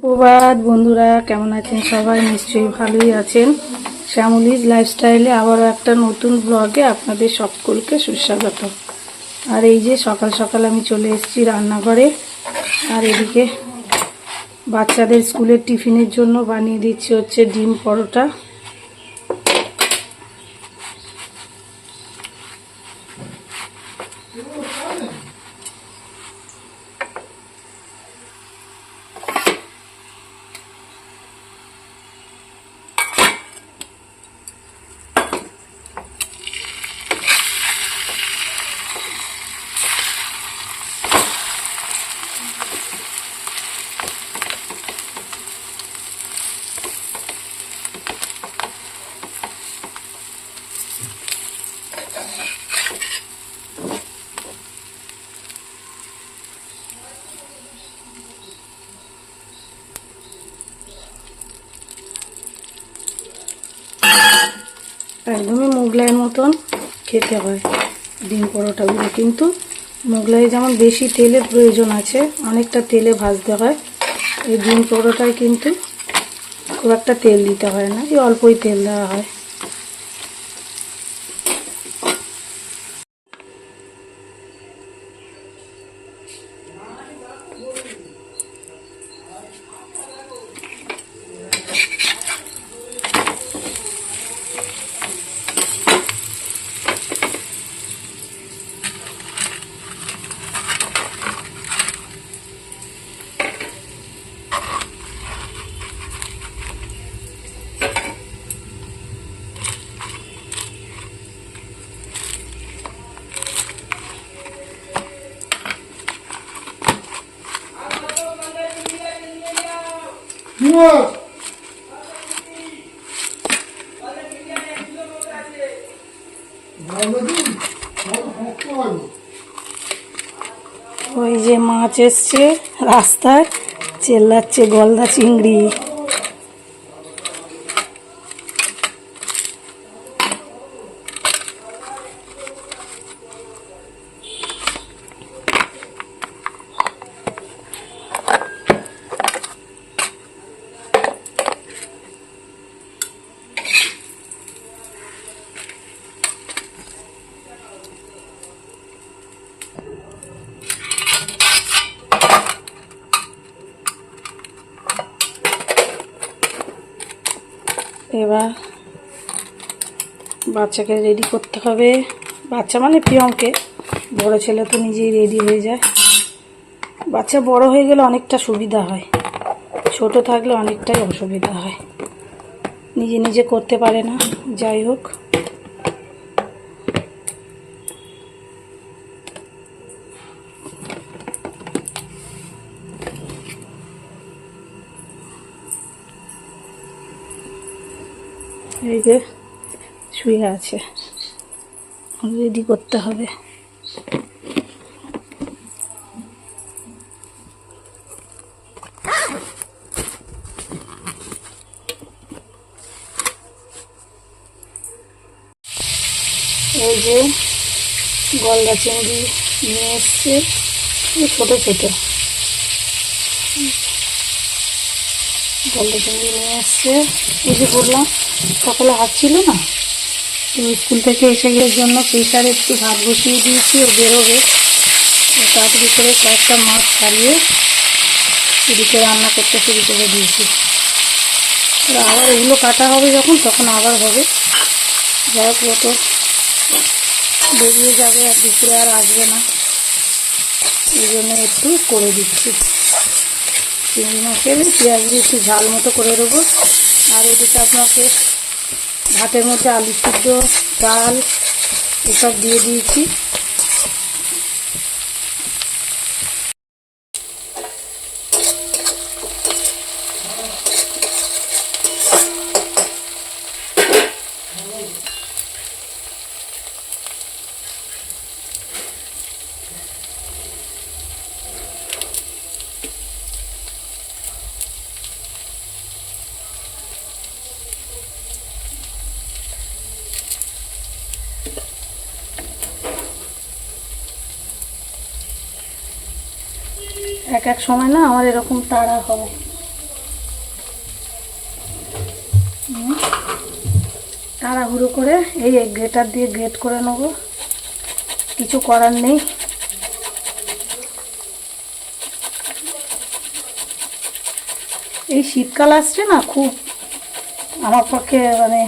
সুপ্রভাত বন্ধুরা, কেমন আছেন সবাই? নিশ্চয়ই ভালোই আছেন। শ্যামলীজ লাইফস্টাইলে আবারও একটা নতুন ব্লগে আপনাদের সকলকে সুস্বাগত। আর এই যে সকাল সকাল আমি চলে এসেছি রান্নাঘরে। আর এদিকে বাচ্চাদের স্কুলের টিফিনের জন্য বানিয়ে দিচ্ছি হচ্ছে ডিম পরোটা। একদমই মোগলাইয়ের মতন খেতে হয় ডিম পরোটাগুলো, কিন্তু মোগলাই যেমন বেশি তেলের প্রয়োজন আছে, অনেকটা তেলে ভাজতে হয়। এই ডিম পরোটায় কিন্তু খুব একটা তেল দিতে হয় না, এই অল্পই তেল দেওয়া হয়। ওই যে মাছ এসছে রাস্তায়, চেল্লাচ্ছে গলদা চিংড়ি। এবার বাচ্চাকে রেডি করতে হবে। বাচ্চা মানে প্রিয়মকে, বড় ছেলে তো নিজেই রেডি হয়ে যায়। বাচ্চা বড় হয়ে গেলে অনেকটা সুবিধা হয়, ছোট থাকলে অনেকটাই অসুবিধা হয়, নিজে নিজে করতে পারে না। যাই হোক, এই যে শুয়ে আছে, রেডি করতে হবে। এই যে গলদা চিংড়ি নিয়ে এসছে, ছোটো ছোটো গলদা চিংড়ি নিয়ে এসছে। এই যে বললাম সকালে হাত ছিল না, তো স্কুল থেকে এসে গিয়ে জন্য প্রেশারে একটু ভাত বসিয়ে দিয়েছি, ও বেরোবে। তাড়াতাড়ি করে কয়েকটা মাছ ছাড়িয়ে এদিকে রান্না করতে শুরু করে দিয়েছি। আবার এগুলো কাটা হবে যখন, তখন আবার হবে। যাই হোক, ও তো বেরিয়ে যাবে আর দুপুরে আর আসবে না, এই জন্য একটু করে দিচ্ছি। চিংড়ি মাছের পেঁয়াজ দিয়ে একটু ঝাল মতো করে দেবো। আর এদিকে আপনাকে ভাতের মধ্যে আলু সিদ্ধ, ডাল এসব দিয়ে দিয়েছি। এক এক সময় না আমার এরকম তাড়া হয়, তাড়াহুড়ো করে এই গ্রেটার দিয়ে গ্রেট করে নেব, কিছু করার নেই। এই শীতকাল আসছে না, খুব আমার পক্ষে মানে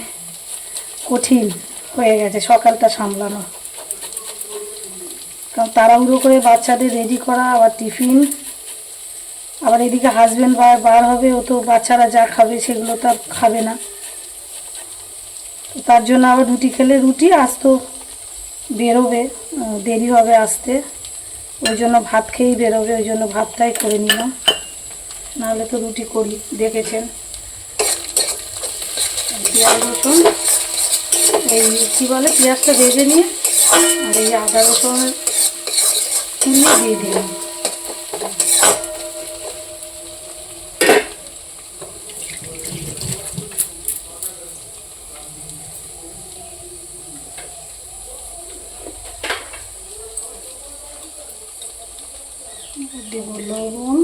কঠিন হয়ে গেছে সকালটা সামলানো, কারণ তাড়াহুড়ো করে বাচ্চাদের রেডি করা, আবার টিফিন, আবার এদিকে হাজব্যান্ড বার হবে, ও তো বাচ্চারা যা খাবে সেগুলো তো আর খাবে না, তার জন্য আবার রুটি খেলে রুটি, আজ তো বেরোবে, দেরি হবে আসতে, ওই জন্য ভাত খেয়েই বেরোবে, ওই জন্য ভাতটাই করে নিলাম, নাহলে তো রুটি করি দেখেছেন। পেঁয়াজ রসুন এই কী বলে পেঁয়াজটা ভেজে নিয়ে আর এই আদা রসুন তুলে দিয়ে দিলাম। দেব লবণ,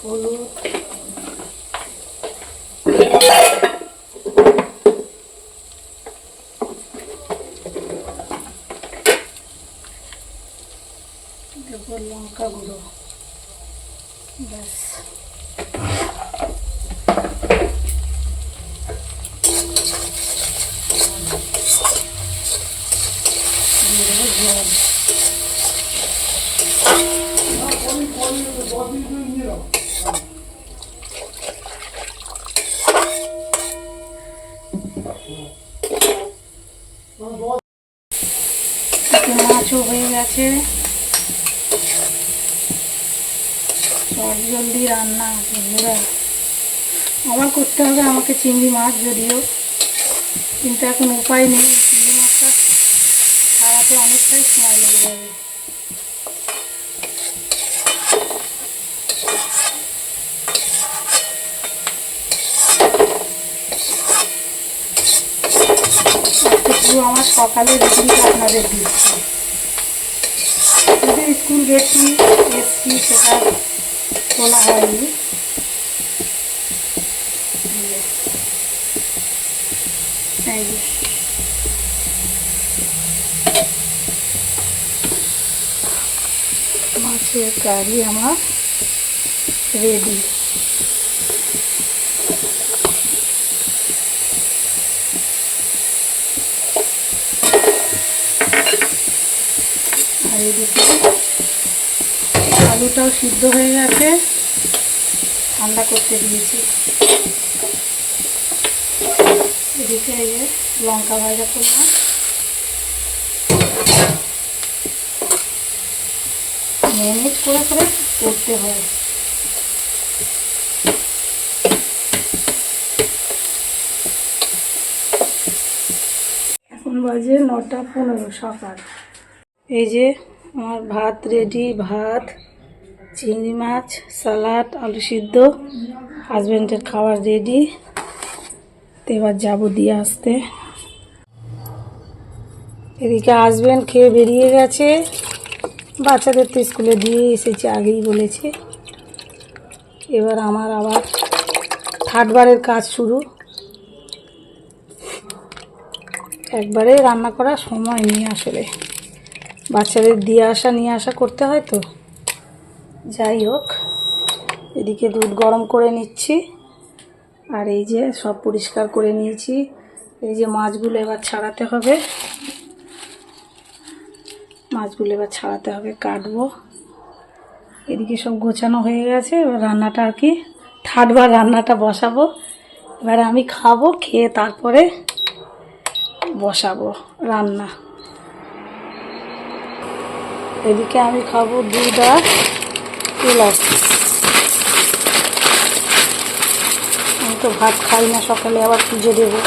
হলুদ, দেব লঙ্কা গুঁড়ো, ব্যাস। মাছও হয়ে গেছে, সব জলদি রান্না বন্ধুরা। আবার করতে হবে আমাকে চিংড়ি মাছ, যদিও কিন্তু এখন উপায় নেই, চিংড়ি মাছটা ছাড়াতে অনেকটাই সময় লেগে যাবে। একটু আমার সকালে রুটিনটা আপনাদের দিচ্ছি, যদি স্কুল গেছি এসছি সেটা তোলা হয়নি। মাছের কারি আমার রেডি। আর এদিকে আলুটাও সিদ্ধ হয়ে গেছে, ঠান্ডা করতে দিয়েছি। এদিকে এই যে লঙ্কা ভাজা করলাম, ম্যানেজ করে করে করতে হয়। এখন বাজে 9:15 সকাল। এই যে আমার ভাত রেডি, ভাত, চিংড়ি মাছ, সালাড, আলু সিদ্ধ, হাজব্যান্ডের খাবার রেডি। তো এবার যাবো দিয়ে আসতে। এদিকে হাজব্যান্ড খেয়ে বেরিয়ে গেছে, বাচ্চাদের তো স্কুলে দিয়ে এসেছি, আগেই বলেছি। এবার আমার আবার থার্ডবারের কাজ শুরু, একবারে রান্না করার সময় নেই আসলে, বাচ্চাদের দিয়ে আসা নিয়ে আসা করতে হয় তো। যাই হোক, এদিকে দুধ গরম করে নিচ্ছি, আর এই যে সব পরিষ্কার করে নিয়েছি। এই যে মাছগুলো এবার ছাড়াতে হবে, মাছগুলো এবার ছাড়াতে হবে, কাটবো। এদিকে সব গোছানো হয়ে গেছে, এবার রান্নাটা আর কি থার্ডবার রান্নাটা বসাবো। এবার আমি খাবো, খেয়ে তারপরে বসাবো রান্না। এদিকে আমি খাবো দুধ আর এলাচ। আমি তো ভাত খাই না সকালে, আবার পুজো দেবো।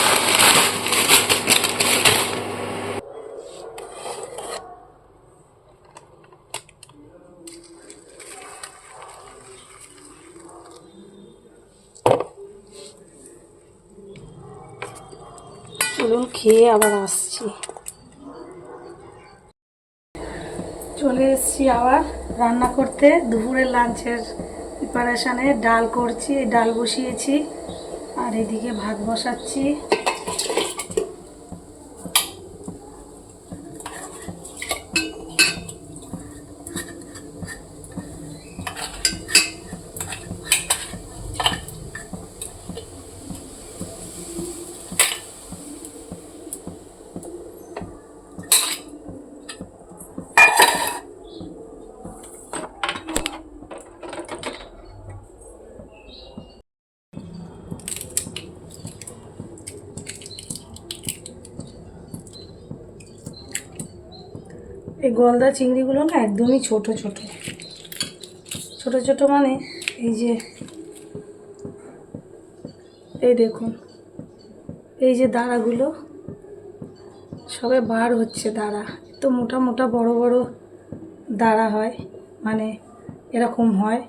চলুন খেয়ে আবার আসছি। চলে এসেছি আবার রান্না করতে। দুপুরের লাঞ্চের প্রিপারেশানে ডাল করছি, ডাল বসিয়েছি আর এদিকে ভাত বসাচ্ছি। এই গলদা চিংড়িগুলো না একদমই ছোট ছোট ছোট ছোট, মানে এই যে এই দেখুন, এই যে দাঁড়াগুলো সবে বার হচ্ছে দাঁড়া। তো মোটা মোটা বড় বড় দাঁড়া হয়, মানে এরকম হয়।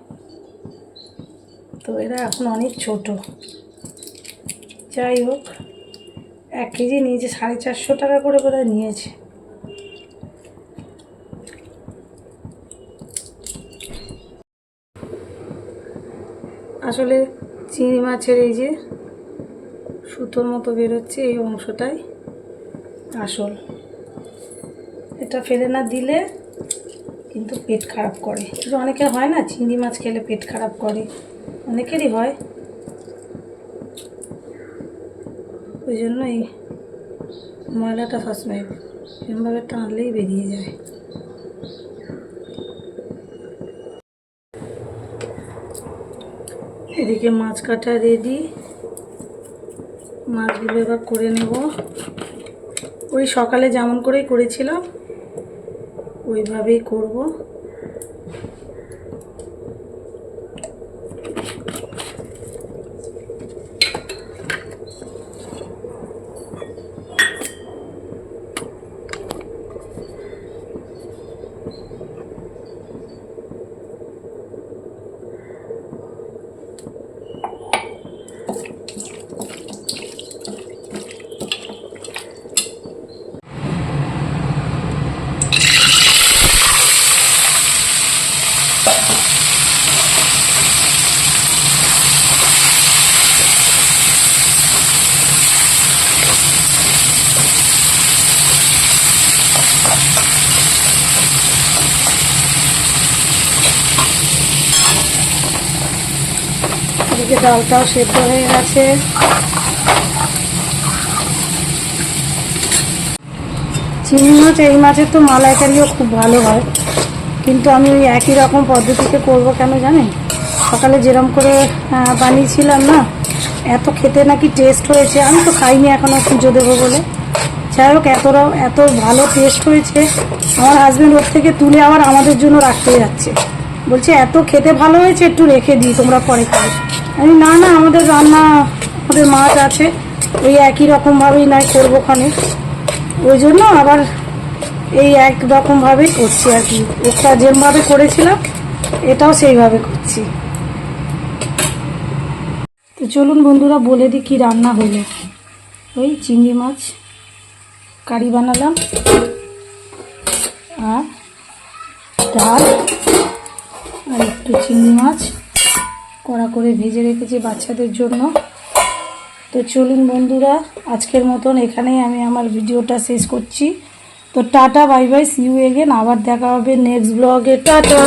তো এরা এখন অনেক ছোট। যাই হোক, 1 কেজি নিয়েছে 450 টাকা করে বোধহয় নিয়েছে। আসলে চিংড়ি মাছের এই যে সুতোর মতো বেরোচ্ছে এই অংশটাই আসল। এটা ফেলে না দিলে কিন্তু পেট খারাপ করে। অনেকে হয় না, চিংড়ি মাছ খেলে পেট খারাপ করে, অনেকেরই হয়। ওই জন্য এই ময়লাটা সবসময় এরমভাবে টানলেই বেরিয়ে যায়। এদিকে মাছ কাটা রেডি, মাছগুলো এবার করে নেব। ওই সকালে যেমন করেই করেছিলাম ওইভাবেই করব। এদিকে ডালটাও সেদ্ধ হয়ে গেছে। চিংড়ি মাছ, এই মাছের তো মালাইকারিও খুব ভালো হয়, কিন্তু আমি ওই একই রকম পদ্ধতিতে করব কেন জানেন? সকালে যেরকম করে বানিয়েছিলাম না, এত খেতে নাকি টেস্ট হয়েছে। আমি তো খাইনি এখনও, পুজো দেবো বলে। যাই হোক, এত ভালো টেস্ট হয়েছে, আমার হাজব্যান্ড ওর থেকে তুলে আবার আমাদের জন্য রাখতে যাচ্ছে। বলছে এত খেতে ভালো হয়েছে, একটু রেখে দিই, তোমরা পরে খাবে। আমি না না, আমাদের রান্না, আমাদের মাছ আছে, ওই একই রকমভাবেই নয় করবো খানে। ওই জন্য আবার এই এক রকমভাবেই করছি আর কি। ওটা যেভাবে করেছিলাম এটাও সেইভাবে করছি। তো চলুন বন্ধুরা বলে দিই কী রান্না হলো। ওই চিংড়ি মাছ কারি বানালাম, আর ডাল, আর একটু চিংড়ি মাছ কড়া করে ভেজে রেখেছি বাচ্চাদের জন্য। তো চলুন বন্ধুরা, আজকের মতন এখানেই আমি আমার ভিডিওটা শেষ করছি। তো tata, bye bye, see you again. আবার দেখা হবে নেক্সট ব্লগে। টাটা।